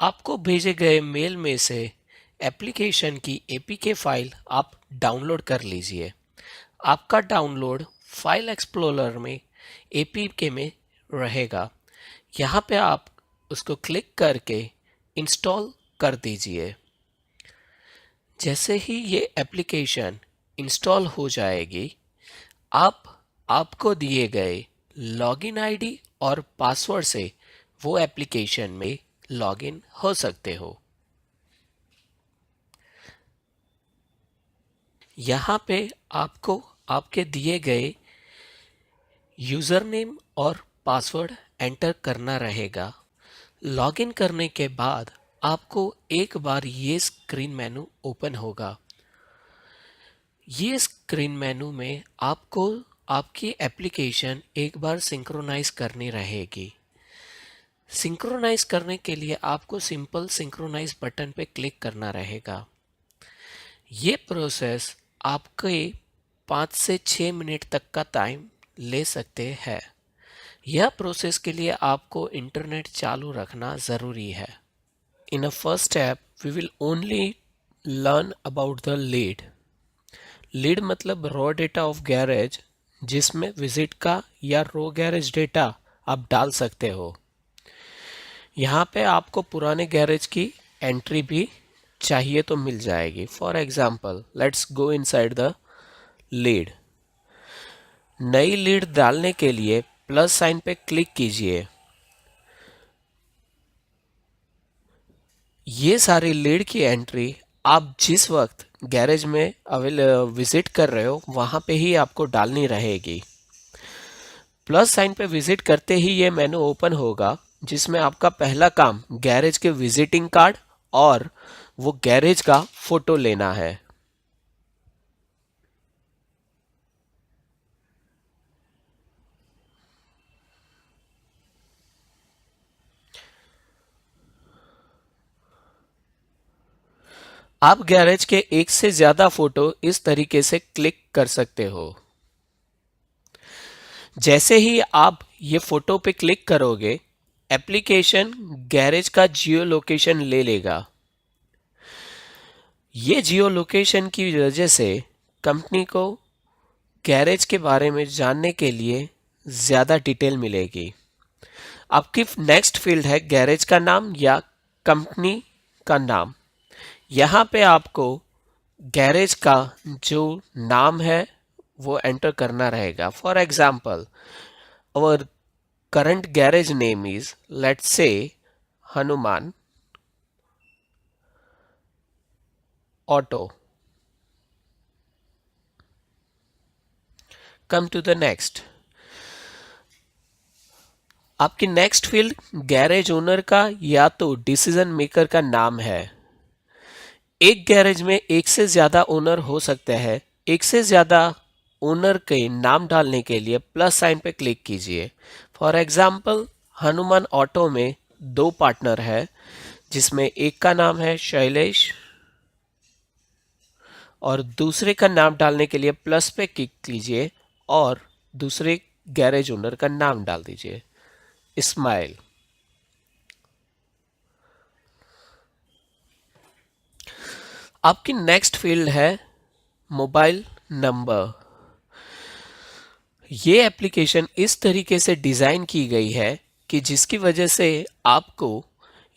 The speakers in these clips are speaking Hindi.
आपको भेजे गए मेल में से एप्लीकेशन की एपीके फाइल आप डाउनलोड कर लीजिए। आपका डाउनलोड फाइल एक्सप्लोरर में एपीके में रहेगा। यहाँ पे आप उसको क्लिक करके इंस्टॉल कर दीजिए। जैसे ही ये एप्लीकेशन इंस्टॉल हो जाएगी, आप आपको दिए गए लॉगिन आईडी और पासवर्ड से वो एप्लीकेशन में लॉगिन हो सकते हो। यहाँ पे आपको आपके दिए गए यूज़र नेम और पासवर्ड एंटर करना रहेगा। लॉगिन करने के बाद आपको एक बार ये स्क्रीन मेनू ओपन होगा। ये स्क्रीन मेनू में आपको आपकी एप्लीकेशन एक बार सिंक्रोनाइज करनी रहेगी। सिंक्रोनाइज करने के लिए आपको सिंपल सिंक्रोनाइज बटन पे क्लिक करना रहेगा। ये प्रोसेस आपके 5 से 6 मिनट तक का टाइम ले सकते हैं। यह प्रोसेस के लिए आपको इंटरनेट चालू रखना ज़रूरी है। In a first step we will only learn about the lead. Lead मतलब रॉ डेटा ऑफ गैरेज, जिसमें विजिट का या रो गैरेज डेटा आप डाल सकते हो। यहाँ पे आपको पुराने गैरेज की एंट्री भी चाहिए तो मिल जाएगी। For example let's go inside the lead. नई लीड डालने के लिए प्लस साइन पे क्लिक कीजिए। ये सारी लीड की एंट्री आप जिस वक्त गैरेज में विजिट कर रहे हो वहां पे ही आपको डालनी रहेगी। प्लस साइन पे विजिट करते ही ये मेनू ओपन होगा, जिसमें आपका पहला काम गैरेज के विजिटिंग कार्ड और वो गैरेज का फोटो लेना है। आप गैरेज के एक से ज्यादा फोटो इस तरीके से क्लिक कर सकते हो। जैसे ही आप ये फोटो पे क्लिक करोगे, एप्लीकेशन गैरेज का जियो लोकेशन ले लेगा। ये जियो लोकेशन की वजह से कंपनी को गैरेज के बारे में जानने के लिए ज़्यादा डिटेल मिलेगी। आपकी नेक्स्ट फील्ड है गैरेज का नाम या कंपनी का नाम। यहाँ पे आपको गैरेज का जो नाम है वो एंटर करना रहेगा। For example our current garage name is let's say Hanuman auto. Come to the next. आपकी नेक्स्ट फील्ड गैरेज ओनर का या तो डिसीजन मेकर का नाम है। एक गैरेज में एक से ज्यादा ओनर हो सकते हैं। एक से ज्यादा ओनर के नाम डालने के लिए प्लस साइन पे क्लिक कीजिए। फॉर एग्जाम्पल हनुमान ऑटो में 2 पार्टनर है, जिसमें एक का नाम है शैलेश और दूसरे का नाम डालने के लिए प्लस पे क्लिक कीजिए और दूसरे गैरेज ओनर का नाम डाल दीजिए इस्माइल। आपकी नेक्स्ट फील्ड है मोबाइल नंबर। ये एप्लीकेशन इस तरीके से डिज़ाइन की गई है कि जिसकी वजह से आपको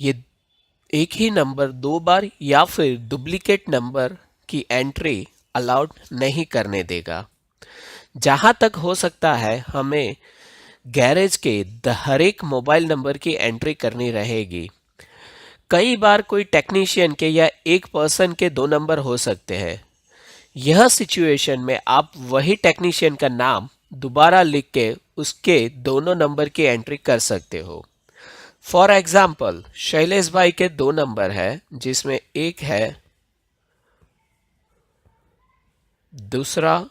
ये एक ही नंबर 2 बार या फिर डुप्लीकेट नंबर की एंट्री अलाउड नहीं करने देगा। जहां तक हो सकता है हमें गैरेज के हर एक मोबाइल नंबर की एंट्री करनी रहेगी। कई बार कोई टेक्नीशियन के या एक पर्सन के 2 नंबर हो सकते हैं। यह सिचुएशन में आप वही टेक्नीशियन का नाम दोबारा लिख के उसके दोनों नंबर की एंट्री कर सकते हो। फॉर एग्जाम्पल शैलेश भाई के 2 नंबर है, जिसमें एक है, दूसरा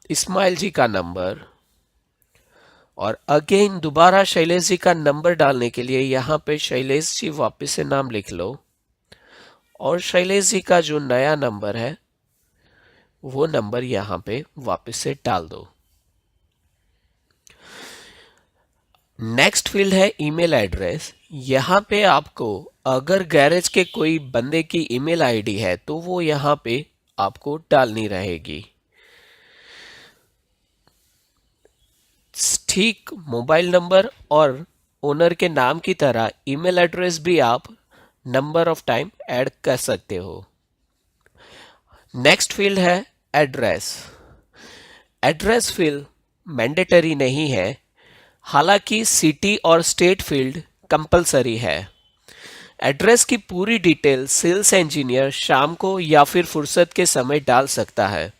इस्माइल जी का नंबर। और अगेन दोबारा शैलेश जी का नंबर डालने के लिए यहाँ पे शैलेश जी वापस से नाम लिख लो और शैलेश जी का जो नया नंबर है वो नंबर यहाँ पे वापस से डाल दो। नेक्स्ट फील्ड है ईमेल एड्रेस। यहाँ पे आपको अगर गैरेज के कोई बंदे की ईमेल आईडी है तो वो यहाँ पे आपको डालनी रहेगी। ठीक मोबाइल नंबर और ओनर के नाम की तरह ईमेल एड्रेस भी आप नंबर ऑफ टाइम ऐड कर सकते हो। नेक्स्ट फील्ड है एड्रेस। एड्रेस फील्ड मैंडेटरी नहीं है, हालांकि सिटी और स्टेट फील्ड कंपलसरी है। एड्रेस की पूरी डिटेल सेल्स इंजीनियर शाम को या फिर फुर्सत के समय डाल सकता है,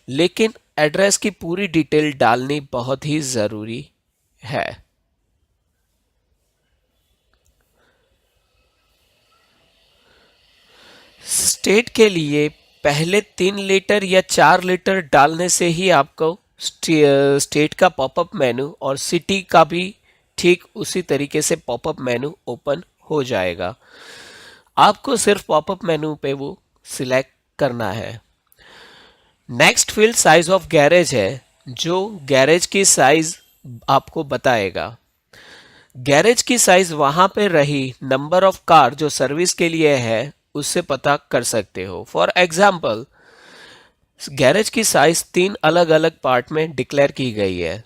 लेकिन एड्रेस की पूरी डिटेल डालनी बहुत ही ज़रूरी है। स्टेट के लिए पहले 3 लेटर या 4 लेटर डालने से ही आपको स्टेट का पॉपअप मेनू और सिटी का भी ठीक उसी तरीके से पॉपअप मेनू ओपन हो जाएगा। आपको सिर्फ पॉपअप मेनू पे वो सिलेक्ट करना है। Next field size of garage है, जो गैरेज की साइज आपको बताएगा। गैरेज की साइज वहां पे रही नंबर ऑफ कार जो सर्विस के लिए है उससे पता कर सकते हो। फॉर एग्जाम्पल, गैरेज की साइज 3 अलग अलग पार्ट में डिक्लेयर की गई है,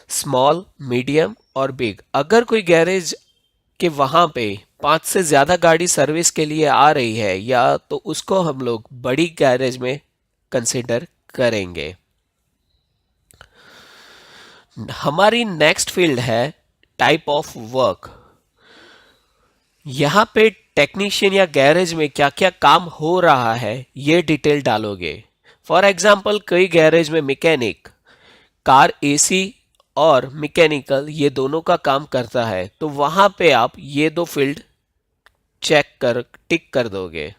स्मॉल, मीडियम और बिग। अगर कोई गैरेज के वहां पे 5 से ज्यादा गाड़ी सर्विस के लिए आ रही है या तो उसको हम लोग बड़ी गैरेज में कंसिडर करेंगे। हमारी नेक्स्ट फील्ड है टाइप ऑफ वर्क। यहाँ पे टेक्नीशियन या गैरेज में क्या क्या काम हो रहा है ये डिटेल डालोगे। फॉर एग्जाम्पल, कई गैरेज में मैकेनिक कार एसी और मैकेनिकल ये दोनों का काम करता है, तो वहां पे आप ये दो फील्ड चेक कर टिक कर दोगे।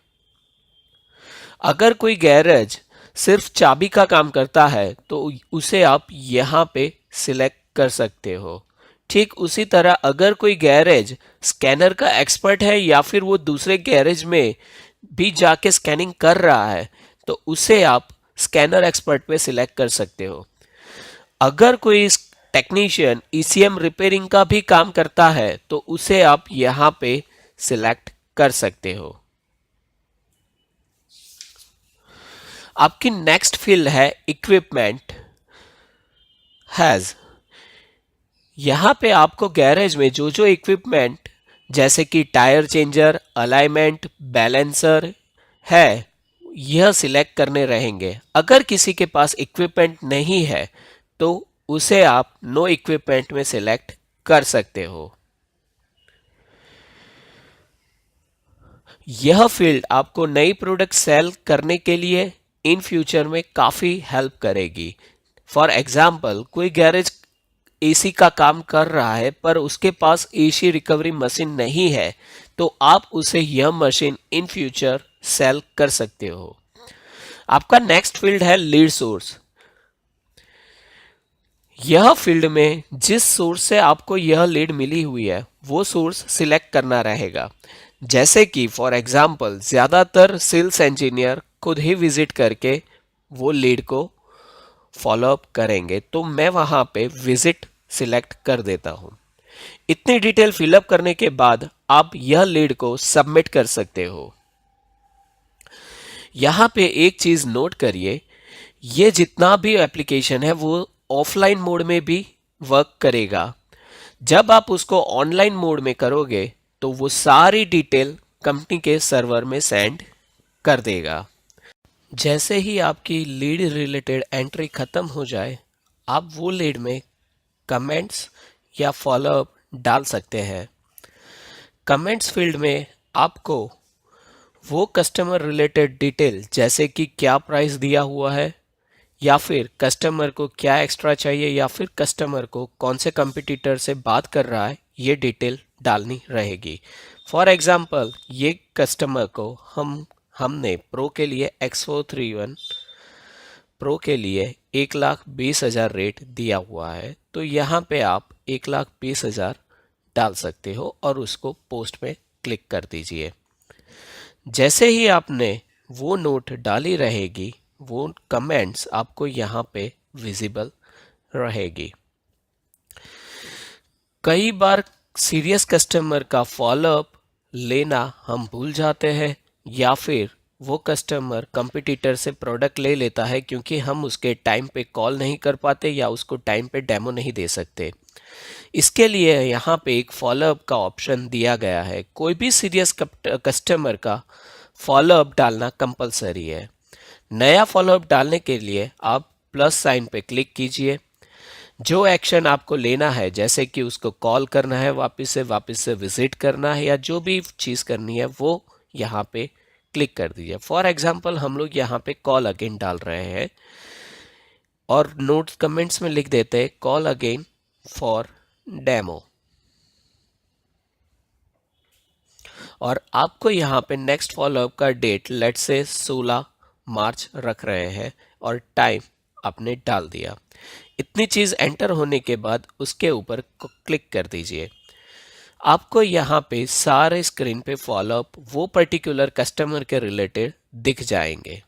अगर कोई गैरेज सिर्फ चाबी का काम करता है तो उसे आप यहाँ पे सिलेक्ट कर सकते हो। ठीक उसी तरह अगर कोई गैरेज स्कैनर का एक्सपर्ट है या फिर वो दूसरे गैरेज में भी जाके स्कैनिंग कर रहा है तो उसे आप स्कैनर एक्सपर्ट पे सिलेक्ट कर सकते हो। अगर कोई टेक्नीशियन ईसीएम रिपेयरिंग का भी काम करता है तो उसे आप यहाँ पे सिलेक्ट कर सकते हो। आपकी नेक्स्ट फील्ड है इक्विपमेंट हैज। यहाँ पे आपको गैरेज में जो जो इक्विपमेंट जैसे कि टायर चेंजर, अलाइनमेंट, बैलेंसर है यह सिलेक्ट करने रहेंगे। अगर किसी के पास इक्विपमेंट नहीं है तो उसे आप नो इक्विपमेंट में सिलेक्ट कर सकते हो। यह फील्ड आपको नई प्रोडक्ट सेल करने के लिए इन फ्यूचर में काफ़ी हेल्प करेगी। फॉर एग्जाम्पल, कोई गैरेज एसी का काम कर रहा है पर उसके पास एसी रिकवरी मशीन नहीं है तो आप उसे यह मशीन इन फ्यूचर सेल कर सकते हो। आपका नेक्स्ट फील्ड है लीड सोर्स। यह फील्ड में जिस सोर्स से आपको यह लीड मिली हुई है वो सोर्स सिलेक्ट करना रहेगा। जैसे कि फॉर एग्जाम्पल, ज़्यादातर सेल्स इंजीनियर खुद ही विजिट करके वो लीड को फॉलोअप करेंगे, तो मैं वहां पे विजिट सिलेक्ट कर देता हूं। इतनी डिटेल फिलअप करने के बाद आप यह लीड को सबमिट कर सकते हो। यहां पे एक चीज नोट करिए, ये जितना भी एप्लीकेशन है वो ऑफलाइन मोड में भी वर्क करेगा। जब आप उसको ऑनलाइन मोड में करोगे तो वो सारी डिटेल कंपनी के सर्वर में सेंड कर देगा। जैसे ही आपकी लीड रिलेटेड एंट्री खत्म हो जाए आप वो लीड में कमेंट्स या फॉलोअप डाल सकते हैं। कमेंट्स फील्ड में आपको वो कस्टमर रिलेटेड डिटेल जैसे कि क्या प्राइस दिया हुआ है या फिर कस्टमर को क्या एक्स्ट्रा चाहिए या फिर कस्टमर को कौन से कंपटीटर से बात कर रहा है ये डिटेल डालनी रहेगी। फॉर एग्जांपल, ये कस्टमर को हमने प्रो के लिए X431 प्रो के लिए 1,20,000 रेट दिया हुआ है, तो यहाँ पे आप 1,20,000 डाल सकते हो और उसको पोस्ट में क्लिक कर दीजिए। जैसे ही आपने वो नोट डाली रहेगी वो कमेंट्स आपको यहाँ पे विजिबल रहेगी। कई बार सीरियस कस्टमर का फॉलोअप लेना हम भूल जाते हैं, या फिर वो कस्टमर कंपटीटर से प्रोडक्ट ले लेता है क्योंकि हम उसके टाइम पे कॉल नहीं कर पाते या उसको टाइम पे डेमो नहीं दे सकते। इसके लिए यहाँ पे एक फॉलोअप का ऑप्शन दिया गया है। कोई भी सीरियस कस्टमर का फॉलोअप डालना कंपलसरी है। नया फॉलोअप डालने के लिए आप प्लस साइन पे क्लिक कीजिए। जो एक्शन आपको लेना है, जैसे कि उसको कॉल करना है, वापस से विजिट करना है, या जो भी चीज़ करनी है वो यहाँ पे क्लिक कर दीजिए। फॉर एग्जांपल हम लोग यहाँ पे कॉल अगेन डाल रहे हैं और नोट्स कमेंट्स में लिख देते हैं कॉल अगेन फॉर डेमो। और आपको यहाँ पे नेक्स्ट फॉलोअप का डेट लेट से 16 मार्च रख रहे हैं और टाइम आपने डाल दिया। इतनी चीज़ एंटर होने के बाद उसके ऊपर क्लिक कर दीजिए। आपको यहाँ पे सारे स्क्रीन पे फॉलोअप वो पर्टिकुलर कस्टमर के रिलेटेड दिख जाएंगे।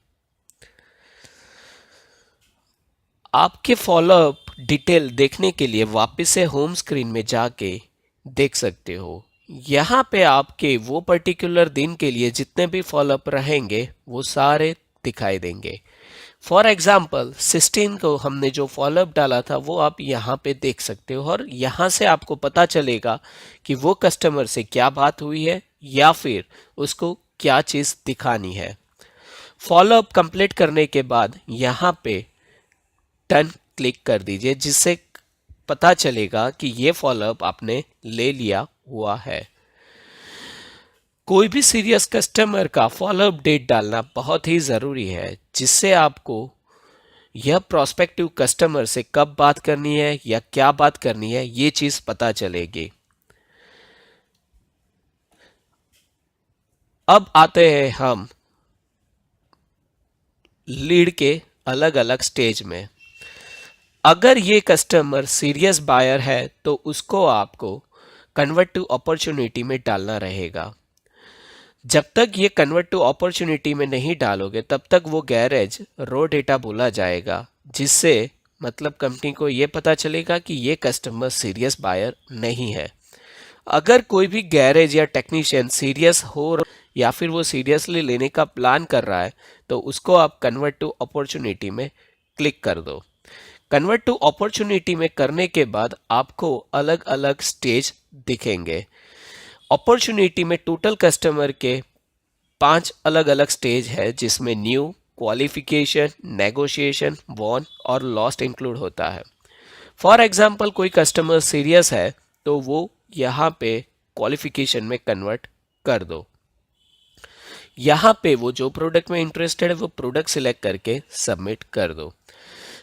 आपके फॉलोअप डिटेल देखने के लिए वापस से होम स्क्रीन में जाके देख सकते हो। यहाँ पे आपके वो पर्टिकुलर दिन के लिए जितने भी फॉलोअप रहेंगे वो सारे दिखाई देंगे। फॉर एग्जाम्पल 16 को हमने जो फॉलोअप डाला था वो आप यहाँ पे देख सकते हो, और यहाँ से आपको पता चलेगा कि वो कस्टमर से क्या बात हुई है या फिर उसको क्या चीज़ दिखानी है। फॉलोअप कंप्लीट करने के बाद यहाँ पे डन क्लिक कर दीजिए, जिससे पता चलेगा कि ये फॉलोअप आपने ले लिया हुआ है। कोई भी सीरियस कस्टमर का फॉलोअप डेट डालना बहुत ही ज़रूरी है, जिससे आपको यह प्रोस्पेक्टिव कस्टमर से कब बात करनी है या क्या बात करनी है ये चीज़ पता चलेगी। अब आते हैं हम लीड के अलग अलग स्टेज में। अगर ये कस्टमर सीरियस बायर है तो उसको आपको कन्वर्ट टू अपॉर्चुनिटी में डालना रहेगा। जब तक ये कन्वर्ट टू अपॉर्चुनिटी में नहीं डालोगे तब तक वो गैरेज रो डेटा बोला जाएगा, जिससे मतलब कंपनी को ये पता चलेगा कि ये कस्टमर सीरियस बायर नहीं है। अगर कोई भी गैरेज या टेक्नीशियन सीरियस हो या फिर वो सीरियसली लेने का प्लान कर रहा है तो उसको आप कन्वर्ट टू अपॉर्चुनिटी में क्लिक कर दो। कन्वर्ट टू अपॉर्चुनिटी में करने के बाद आपको अलग अलग स्टेज दिखेंगे। अपॉर्चुनिटी में टोटल कस्टमर के 5 अलग अलग स्टेज है, जिसमें न्यू, क्वालिफिकेशन, नेगोशिएशन, वॉन और लॉस्ट इंक्लूड होता है। फॉर एग्जांपल कोई कस्टमर सीरियस है तो वो यहाँ पे क्वालिफिकेशन में कन्वर्ट कर दो। यहाँ पे वो जो प्रोडक्ट में इंटरेस्टेड है वो प्रोडक्ट सिलेक्ट करके सबमिट कर दो।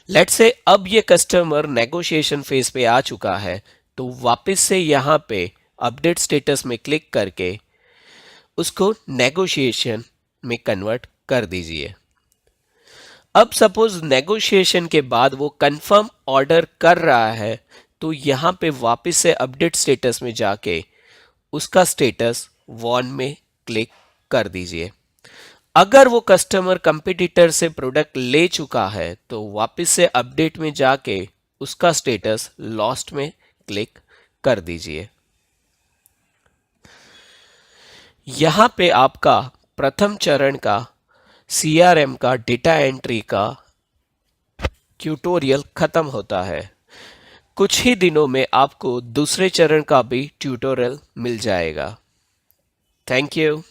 लेट्स से अब ये कस्टमर नेगोशिएशन फेज पे आ चुका है तो वापस से यहाँ पे अपडेट स्टेटस में क्लिक करके उसको नेगोशिएशन में कन्वर्ट कर दीजिए। अब सपोज नेगोशिएशन के बाद वो कंफर्म ऑर्डर कर रहा है तो यहाँ पे वापस से अपडेट स्टेटस में जाके उसका स्टेटस वॉन में क्लिक कर दीजिए। अगर वो कस्टमर कंपटीटर से प्रोडक्ट ले चुका है तो वापस से अपडेट में जाके उसका स्टेटस लॉस्ट में क्लिक कर दीजिए। यहाँ पे आपका प्रथम चरण का सीआरएम का डेटा एंट्री का ट्यूटोरियल खत्म होता है। कुछ ही दिनों में आपको दूसरे चरण का भी ट्यूटोरियल मिल जाएगा। Thank you.